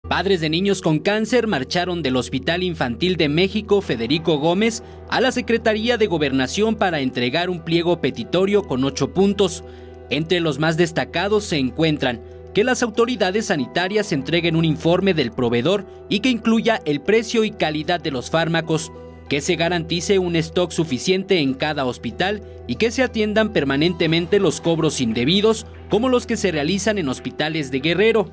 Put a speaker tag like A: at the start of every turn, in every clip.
A: Padres de niños con cáncer marcharon del Hospital Infantil de México Federico Gómez a la Secretaría de Gobernación para entregar un pliego petitorio con 8 puntos. Entre los más destacados se encuentran que las autoridades sanitarias entreguen un informe del proveedor y que incluya el precio y calidad de los fármacos, que se garantice un stock suficiente en cada hospital y que se atiendan permanentemente los cobros indebidos, como los que se realizan en hospitales de Guerrero.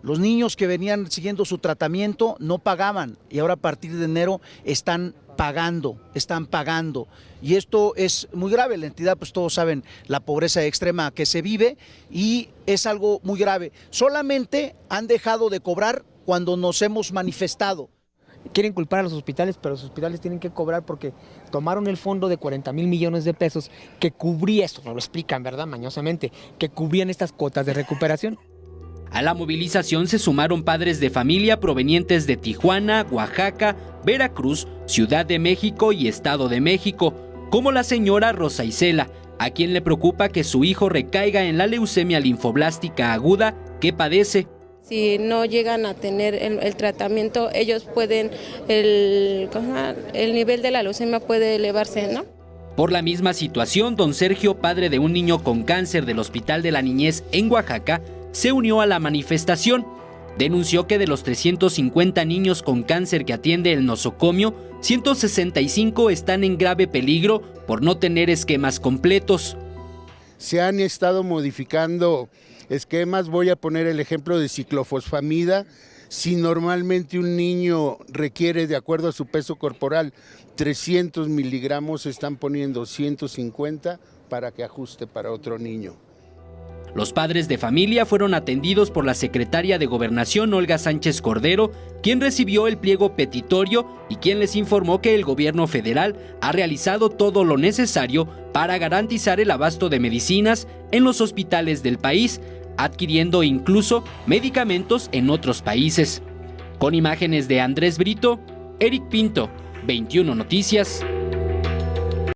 B: Los niños que venían siguiendo su tratamiento no pagaban y ahora a partir de enero están pagando. Y esto es muy grave. La entidad, pues todos saben la pobreza extrema que se vive y es algo muy grave. Solamente han dejado de cobrar cuando nos hemos manifestado.
C: Quieren culpar a los hospitales, pero los hospitales tienen que cobrar porque tomaron el fondo de 40,000 millones de pesos que cubría, esto no lo explican, ¿verdad? Mañosamente, que cubrían estas cuotas de recuperación.
A: A la movilización se sumaron padres de familia provenientes de Tijuana, Oaxaca, Veracruz, Ciudad de México y Estado de México, como la señora Rosa Isela, a quien le preocupa que su hijo recaiga en la leucemia linfoblástica aguda que padece.
D: Si no llegan a tener el tratamiento, ellos pueden, el nivel de la leucemia puede elevarse, ¿no?
A: Por la misma situación, don Sergio, padre de un niño con cáncer del Hospital de la Niñez en Oaxaca, se unió a la manifestación. Denunció que de los 350 niños con cáncer que atiende el nosocomio, 165 están en grave peligro por no tener esquemas completos.
E: Se han estado modificando esquemas, voy a poner el ejemplo de ciclofosfamida. Si normalmente un niño requiere, de acuerdo a su peso corporal, 300 miligramos, se están poniendo 150 para que ajuste para otro niño.
A: Los padres de familia fueron atendidos por la secretaria de Gobernación, Olga Sánchez Cordero, quien recibió el pliego petitorio y quien les informó que el gobierno federal ha realizado todo lo necesario para garantizar el abasto de medicinas en los hospitales del país, adquiriendo incluso medicamentos en otros países. Con imágenes de Andrés Brito, Eric Pinto, 21 Noticias.